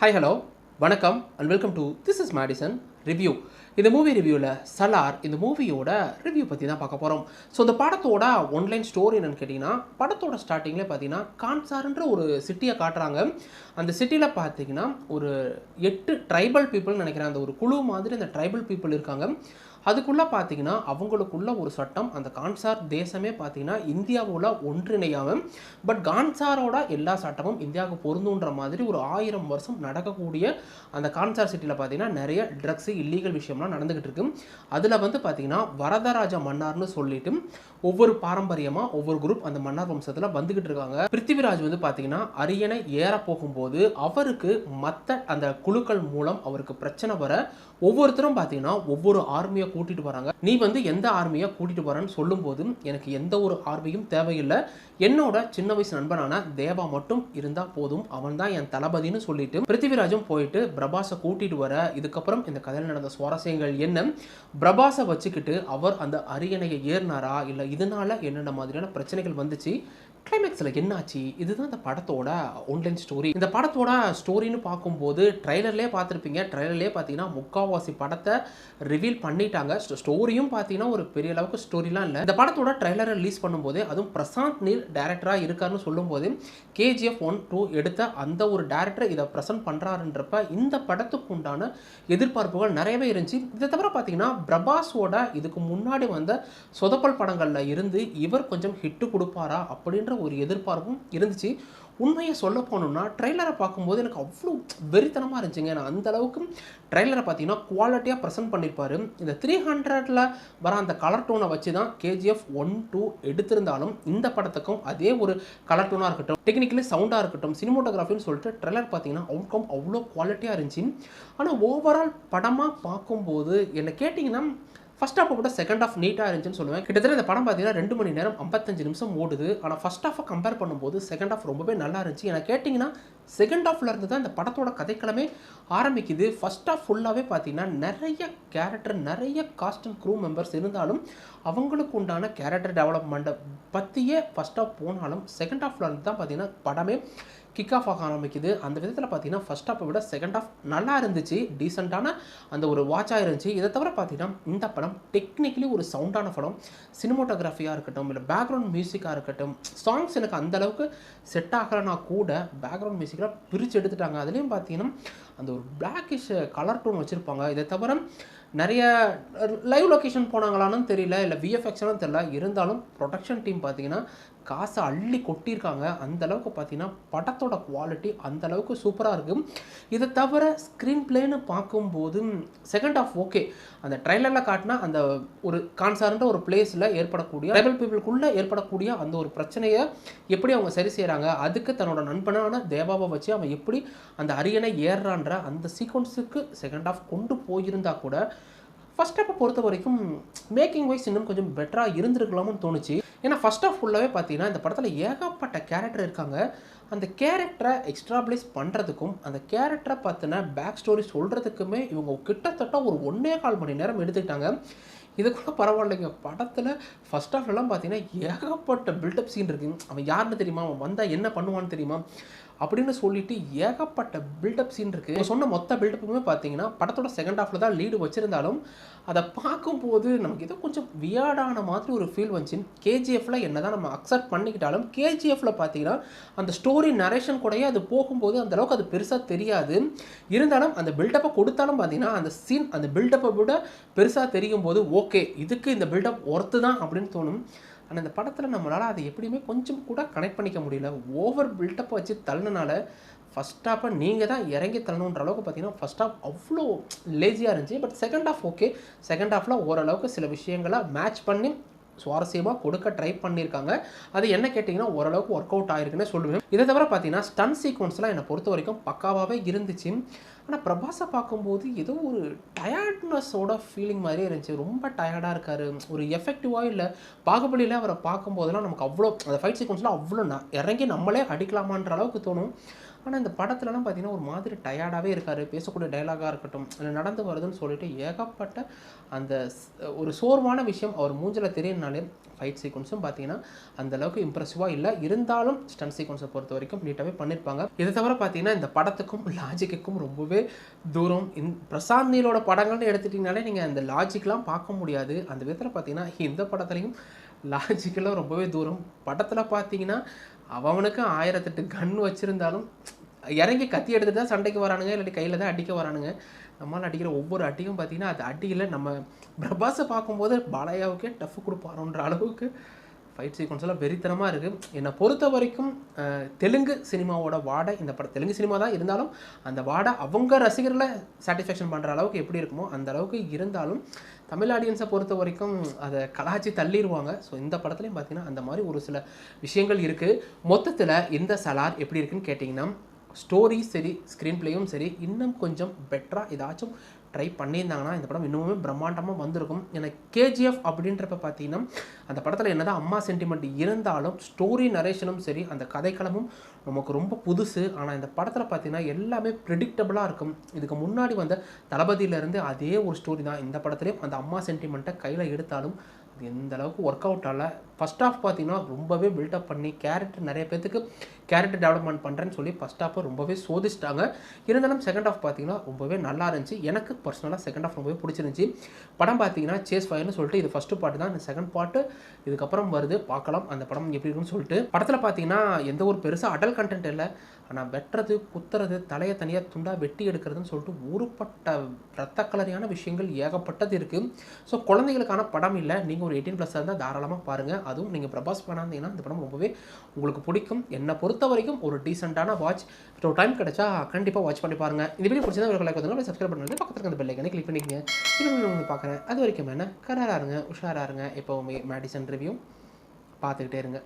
Hi hello வணக்கம் and welcome to this is Madison review. இந்த movie ரிவ்யூவில் சலார் இந்த மூவியோட ரிவ்யூ பற்றி தான் பார்க்க போகிறோம். ஸோ இந்த படத்தோட ஒன்லைன் ஸ்டோரி என்னென்னு கேட்டிங்கன்னா, படத்தோட ஸ்டார்டிங்லேயே பார்த்தீங்கன்னா கான்சார்ன்ற ஒரு சிட்டியை காட்டுறாங்க. அந்த சிட்டியில் பார்த்தீங்கன்னா ஒரு 8 ட்ரைபல் பீப்புள்னு நினைக்கிறேன். அந்த ஒரு குழு மாதிரி அந்த ட்ரைபல் பீப்புள் இருக்காங்க. அதுக்குள்ளே பார்த்தீங்கன்னா அவங்களுக்குள்ள ஒரு சட்டம், அந்த கான்சார் தேசமே பார்த்தீங்கன்னா இந்தியாவோட ஒன்றிணையாமல், பட் கான்சாரோட எல்லா சட்டமும் இந்தியாவுக்கு பொருந்துன்ற மாதிரி ஒரு 1000 வருஷம் நடக்கக்கூடிய அந்த கான்சார் சிட்டியில் பார்த்தீங்கன்னா நிறைய ட்ரக்ஸு இல்லீகல் விஷயம்லாம் நடந்துக்கிட்டு இருக்கு. அதில் பார்த்தீங்கன்னா வரதராஜ மன்னார்னு சொல்லிட்டு ஒவ்வொரு பாரம்பரியமாக ஒவ்வொரு குரூப் அந்த மன்னார் வம்சத்தில் வந்துக்கிட்டு இருக்காங்க. பிருத்திவிராஜ் பார்த்தீங்கன்னா அரியணை ஏற போகும்போது அவருக்கு மற்ற அந்த குழுக்கள் மூலம் அவருக்கு பிரச்சனை வர ஒவ்வொருத்தரும் பார்த்தீங்கன்னா ஒவ்வொரு ஆர்மியை கூட்டிட்டு வராங்க. நீ எந்த ஆர்மியை கூட்டிட்டு வரன்னு சொல்லும்போது எனக்கு எந்த ஒரு ஆர்மியும் தேவையில்லை, என்னோட சின்ன வயசு நண்பனான தேவா மட்டும் இருந்தா போதும், அவன் தான் என் தளபதினு சொல்லிட்டு பிருத்திவிராஜும் போயிட்டு பிரபாஸை கூட்டிட்டு வர. இதுக்கப்புறம் இந்த கதையில் நடந்த சுவாரஸ்யங்கள் என்ன, பிரபாஸை வச்சுக்கிட்டு அவர் அந்த அரியணையை ஏறினாரா, இல்லை இதனால என்னென்ன மாதிரியான பிரச்சனைகள் வந்துச்சு, கிளைமேக்ஸில் என்னாச்சு, இதுதான் இந்த படத்தோட ஒன்லைன் ஸ்டோரி. இந்த படத்தோட ஸ்டோரின்னு பார்க்கும்போது ட்ரைலர்லேயே பார்த்துருப்பீங்க. ட்ரைலர்லேயே பார்த்தீங்கன்னா முக்கால்வாசி படத்தை ரிவீல் பண்ணிட்டாங்க. ஸ்டோரியும் பார்த்தீங்கன்னா ஒரு பெரிய அளவுக்கு ஸ்டோரிலாம் இல்லை. இந்த படத்தோட ட்ரைலரை ரிலீஸ் பண்ணும்போது, அதுவும் பிரசாந்த் நீல் டேரக்டராக இருக்காருன்னு சொல்லும்போது, KGF 1-2 எடுத்த அந்த ஒரு டேரக்டர் இதை ப்ரெசென்ட் பண்ணுறாருன்றப்ப இந்த படத்துக்கு உண்டான எதிர்பார்ப்புகள் நிறையவே இருந்துச்சு. இதை தவிர பார்த்தீங்கன்னா பிரபாஸோட இதுக்கு முன்னாடி வந்த சொதப்பல் படங்களில் இருந்து இவர் கொஞ்சம் ஹிட்டு கொடுப்பாரா அப்படின்ற ஒரு எதிர்பார்ப்பும் இருந்துச்சு. உண்மையை சொல்ல போனோம்னா ட்ரெய்லரை பார்க்கும்போது எனக்கு அவ்வளோ வெறித்தனமாக இருந்துச்சுங்க. நான் அந்த அளவுக்கு ட்ரெய்லரை பார்த்தீங்கன்னா குவாலிட்டியாக ப்ரெசென்ட் பண்ணியிருப்பாரு. இந்த 300ல் வர அந்த கலர் டோனை வச்சு தான் KGF 1-2 எடுத்திருந்தாலும் இந்த படத்துக்கும் அதே ஒரு கலர் டோனாக இருக்கட்டும், டெக்னிக்கலி சவுண்டாக இருக்கட்டும், சினிமோட்டோகிராஃபின்னு சொல்லிட்டு ட்ரெய்லர் பார்த்தீங்கன்னா அவுட்கம் அவ்வளோ குவாலிட்டியாக இருந்துச்சு. ஆனால் ஓவரால் படமாக பார்க்கும்போது என்ன கேட்டிங்கன்னா ஃபர்ஸ்ட் ஹாஃபை விட செகண்ட் ஹாஃப் நீட்டாக இருந்துச்சுன்னு சொல்லுவேன். கிட்டத்தட்ட இந்த படம் பார்த்தீங்கன்னா 2 மணி நேரம் 55 நிமிஷம் ஓடுது. ஆனால் ஃபர்ஸ்ட் ஹாஃபை கம்பேர் பண்ணும்போது செகண்ட் ஹாஃப் ரொம்பவே நல்லா இருந்துச்சு. எனக்கு கேட்டிங்கன்னா செகண்ட் ஹாஃபில் இருந்து தான் இந்த படத்தோட கதைக்களமே ஆரம்பிக்குது. ஃபர்ஸ்ட் ஹாஃப் ஃபுல்லாகவே பார்த்தீங்கன்னா நிறைய கேரக்டர், நிறைய காஸ்ட் அண்ட் க்ரூ மெம்பர்ஸ் இருந்தாலும் அவங்களுக்கு உண்டான கேரக்டர் டெவலப்மெண்ட்டை பற்றியே ஃபர்ஸ்ட் ஹாஃப் போனாலும் செகண்ட் ஹாஃபில் இருந்து தான் பார்த்தீங்கன்னா படமே கிக் ஆஃப் ஆக ஆரம்பிக்குது. அந்த விதத்தில் பார்த்தீங்கன்னா ஃபர்ஸ்ட் ஹாஃபை விட செகண்ட் ஹாஃப் நல்லா இருந்துச்சு, டீசெண்டான அந்த ஒரு வாட்சாக இருந்துச்சு. இதை தவிர பார்த்தீங்கன்னா இந்த படம் டெக்னிக்கலி ஒரு சவுண்டான படம். சினிமோட்டோகிராஃபியாக இருக்கட்டும், இல்லை பேக்ரவுண்ட் மியூசிக்காக இருக்கட்டும், சாங்ஸ் எனக்கு அந்தளவுக்கு செட் ஆகலைன்னா கூட பேக்ரவுண்ட் மியூசிக்கெலாம் பிரித்து எடுத்துட்டாங்க. அதுலேயும் பார்த்தீங்கன்னா அந்த ஒரு பிளாக்கிஷ் கலர் டோன் வச்சுருப்பாங்க. இதை தவிர நிறைய லைவ் லொக்கேஷன் போனாங்களான்னு தெரியல, இல்லை VFXன்னு தெரியல, இருந்தாலும் ப்ரொடக்ஷன் டீம் பார்த்தீங்கன்னா காசை அள்ளி கொட்டியிருக்காங்க. அந்தளவுக்கு பார்த்தீங்கன்னா படத்தோட குவாலிட்டி அந்தளவுக்கு சூப்பராக இருக்குது. இதை தவிர ஸ்க்ரீன் பிளேன்னு பார்க்கும்போது செகண்ட் ஹாஃப் ஓகே. அந்த ட்ரைலரில் காட்டினா அந்த ஒரு கான்சார்ன்ற ஒரு பிளேஸில் ஏற்படக்கூடிய ட்ரைபல் பீப்புளுக்குள்ளே ஏற்படக்கூடிய அந்த ஒரு பிரச்சனையை எப்படி அவங்க சரி செய்கிறாங்க, அதுக்கு தன்னோட நண்பனான தேவாவை வச்சு அவன் எப்படி அந்த அரியணை ஏறுறான்ற அந்த சீக்வன்ஸுக்கு செகண்ட் ஹாஃப் கொண்டு போயிருந்தா கூட ஃபர்ஸ்ட் ஹாஃபை பொறுத்த வரைக்கும் மேக்கிங் வைஸ் இன்னும் கொஞ்சம் பெட்டராக இருந்திருக்கலாம்னு தோணுச்சு. ஏன்னா ஃபர்ஸ்ட் ஹாஃப் ஃபுல்லாகவே பார்த்தீங்கன்னா இந்த படத்தில் ஏகப்பட்ட கேரக்டர் இருக்காங்க. அந்த கேரக்டரை எக்ஸ்ட்ராபிளைஸ் பண்ணுறதுக்கும் அந்த கேரக்டரை பார்த்தினா பேக் ஸ்டோரி சொல்கிறதுக்குமே இவங்க கிட்டத்தட்ட ஒரு 1.25 மணி நேரம் எடுத்துக்கிட்டாங்க. இது கூட பரவாயில்லைங்க. படத்தில் ஃபர்ஸ்ட் ஹாஃப்லாம் பார்த்தீங்கன்னா ஏகப்பட்ட பில்டப் சீன் இருக்குது. அவன் யாருன்னு தெரியுமா, அவன் வந்தால் என்ன பண்ணுவான்னு தெரியுமா அப்படின்னு சொல்லிட்டு ஏகப்பட்ட பில்டப் சீன் இருக்குது. சொன்ன மொத்த பில்டப்புமே பார்த்தீங்கன்னா படத்தோட செகண்ட் ஹாஃபில் தான் லீடு வச்சுருந்தாலும் அதை பார்க்கும்போது நமக்கு ஏதோ கொஞ்சம் வியார்டான மாதிரி ஒரு ஃபீல் வந்துச்சு. KGFல என்ன தான் நம்ம அக்செப்ட் பண்ணிக்கிட்டாலும் KGFல பார்த்தீங்கன்னா அந்த ஸ்டோரி நரேஷன் கூடயே அது போகும்போது அந்தளவுக்கு அது பெருசாக தெரியாது. இருந்தாலும் அந்த பில்டப்பை கொடுத்தாலும் பார்த்தீங்கன்னா அந்த சீன் அந்த பில்டப்பை விட பெருசாக தெரியும் போது ஓகே இதுக்கு இந்த பில்டப் ஒர்த்து தான் அப்படின்னு தோணும். ஆனால் இந்த படத்தில் நம்மளால் அதை எப்படியுமே கொஞ்சம் கூட கனெக்ட் பண்ணிக்க முடியல. ஓவர் பில்டப்பை வச்சு தள்ளினால ஃபஸ்ட் ஹாஃபை நீங்கள் தான் இறங்கி தள்ளணுன்ற அளவுக்கு பார்த்தீங்கன்னா ஃபஸ்ட் ஹாஃப் அவ்வளோ லேசியாக இருந்துச்சு. But second half okay. Second ஹாஃபில் ஓரளவுக்கு சில விஷயங்களை மேட்ச் பண்ணி சுவாரஸ்யமாக கொடுக்க ட்ரை பண்ணியிருக்காங்க. அது என்ன கேட்டிங்கன்னா ஓரளவுக்கு ஒர்க் அவுட் ஆகிருக்குன்னு சொல்லுவேன். இதை தவிர பார்த்தீங்கன்னா ஸ்டன் சீக்வன்ஸ்லாம் என்னை பொறுத்த வரைக்கும் பக்காவாகவே இருந்துச்சு. ஆனால் பிரபாஸை பார்க்கும்போது ஏதோ ஒரு டயர்ட்னஸோட ஃபீலிங் மாதிரியே இருந்துச்சு. ரொம்ப டயர்டாக இருக்கார். ஒரு எஃபெக்டிவாக இல்லை. பாகுபலியில் அவரை பார்க்கும்போதெல்லாம் நமக்கு அவ்வளோ அந்த ஃபைட் சீக்வன்ஸ்லாம் அவ்வளோ இறங்கி நம்மளே அடிக்கலாமான்ற அளவுக்கு தோணும். ஆனால் இந்த படத்துலலாம் பார்த்தீங்கன்னா ஒரு மாதிரி டயர்டாகவே இருக்கார். பேசக்கூடிய டயலாகாக இருக்கட்டும், இல்லை நடந்து வருதுன்னு சொல்லிட்டு ஏகப்பட்ட அந்த ஒரு சோர்வான விஷயம் அவர் மூஞ்சில் தெரியும்னாலே ஃபைட் சீக்வன்ஸும் பார்த்தீங்கன்னா அந்தளவுக்கு இம்ப்ரெசிவாக இல்லை. இருந்தாலும் ஸ்டன் சீக்வன்ஸை பொறுத்த வரைக்கும் நீட்டாகவே பண்ணியிருப்பாங்க. இதை தவிர பார்த்தீங்கன்னா இந்த படத்துக்கும் லாஜிக்குக்கும் ரொம்பவே தூரம். பிரசாந்த் நீலோட படங்கள்னு எடுத்துட்டிங்கனாலே நீங்கள் அந்த லாஜிக்லாம் பார்க்க முடியாது. அந்த விதத்தில் பார்த்தீங்கன்னா இந்த படத்துலையும் லாஜிக்கெல்லாம் ரொம்பவே தூரம். படத்தில் பார்த்தீங்கன்னா அவனுக்கு 1008 கன் வச்சுருந்தாலும் இறங்கி கத்தி எடுத்து தான் சண்டைக்கு வரானுங்க, இல்லாட்டி கையில் தான் அடிக்க வரானுங்க. நம்மளால் அடிக்கிற ஒவ்வொரு அடியும் பார்த்தீங்கன்னா அது அடியில் நம்ம பிரபாஸை பார்க்கும்போது பாலையாவுக்கே டஃப் கொடுப்பாரோன்ற அளவுக்கு ஃபைட் சீக்வன்ஸ் எல்லாம் வெறித்தனமாக இருக்குது. என்னை பொறுத்த வரைக்கும் தெலுங்கு சினிமாவோட வாடை இந்த படம் தெலுங்கு சினிமா தான் இருந்தாலும் அந்த வாடை அவங்க ரசிகர்களை சாட்டிஸ்ஃபேக்ஷன் பண்ணுற அளவுக்கு எப்படி இருக்குமோ அந்த அளவுக்கு இருந்தாலும் தமிழ் ஆடியன்ஸை பொறுத்த வரைக்கும் அதை கலாச்சி தள்ளிடுவாங்க. ஸோ இந்த படத்துலையும் பார்த்தீங்கன்னா அந்த மாதிரி ஒரு சில விஷயங்கள் இருக்குது. மொத்தத்தில் இந்த சலார் எப்படி இருக்குன்னு கேட்டிங்கன்னா ஸ்டோரி சரி, ஸ்க்ரீன் பிளேயும் சரி, இன்னும் கொஞ்சம் பெட்டராக ஏதாச்சும் ட்ரை பண்ணியிருந்தாங்கன்னா இந்த படம் இன்னுமே பிரம்மாண்டமாக வந்திருக்கும். எனக்கு கேஜிஎஃப் அப்படின்றப்ப பார்த்தீங்கன்னா அந்த படத்தில் என்னதான் அம்மா சென்டிமெண்ட் இருந்தாலும் ஸ்டோரி நரேஷனும் சரி, அந்த கதைக்களமும் நமக்கு ரொம்ப புதுசு. ஆனால் இந்த படத்தில் பார்த்தீங்கன்னா எல்லாமே ப்ரெடிக்டபுளாக இருக்கும். இதுக்கு முன்னாடி வந்த தளபதியிலேருந்து அதே ஒரு ஸ்டோரி தான் இந்த படத்துலேயும். அந்த அம்மா சென்டிமெண்ட்டை கையில் எடுத்தாலும் அது எந்த அளவுக்கு ஒர்க் அவுட் ஆகல. ஃபஸ்ட் ஆஃப் பார்த்தீங்கன்னா ரொம்பவே பில்டப் பண்ணி கேரக்டர் நிறைய பேத்துக்கு கேரக்டர் டெவலப்மெண்ட் பண்ணுறேன்னு சொல்லி ஃபஸ்ட் ஆஃபை ரொம்பவே சோதிச்சிட்டாங்க. இருந்தாலும் செகண்ட் ஆஃப் பார்த்தீங்கன்னா ரொம்பவே நல்லா இருந்துச்சு. எனக்கு பர்சனலாக செகண்ட் ஆஃப் ரொம்பவே பிடிச்சிருந்துச்சி. படம் பார்த்தீங்கன்னா சேஸ் ஃபயர்னு சொல்லிட்டு இது ஃபஸ்ட்டு பார்ட்டு தான். இந்த செகண்ட் பார்ட்டு இதுக்கப்புறம் வருது, பார்க்கலாம் அந்த படம் எப்படி இருக்குன்னு சொல்லிட்டு. படத்தில் பார்த்தீங்கன்னா எந்த ஒரு பெருசாக அடல் கண்டென்ட் இல்லை. ஆனால் வெட்டுறது, குத்துறது, தலையை தனியாக துண்டாக வெட்டி எடுக்கிறதுன்னு சொல்லிட்டு ஊறுப்பட்ட ரத்த கலரியான விஷயங்கள் ஏகப்பட்டது இருக்குது. ஸோ குழந்தைகளுக்கான படம் இல்லை. நீங்கள் ஒரு 18+ இருந்தால் தாராளமாக பாருங்கள். அதுவும் நீங்கள் பிரபாஸ் பண்ணாந்தீங்கன்னா இந்த படம் ரொம்பவே உங்களுக்கு பிடிக்கும். என்னை பொறுத்த வரைக்கும் ஒரு டீசெண்டான வாட்ச். ஸோ டைம் கிடைச்சா கண்டிப்பாக வாட்ச் பண்ணி பாருங்கள். இந்த வீடியோ பிடிச்சதா ஒரு லைக் வந்து சப்ஸ்கிரைப் பண்ணுங்கள். பக்கத்தில் இருக்க பெல் ஐக்கானை கிளிக் பண்ணிக்கங்க. இன்னும் வந்து பார்க்குறேன். அது வரைக்கும் என்ன கராராக இருங்க, உஷாராக இருங்க. எப்போவுமே மேடிசன் ரிவ்யூ பார்த்துக்கிட்டே இருங்க.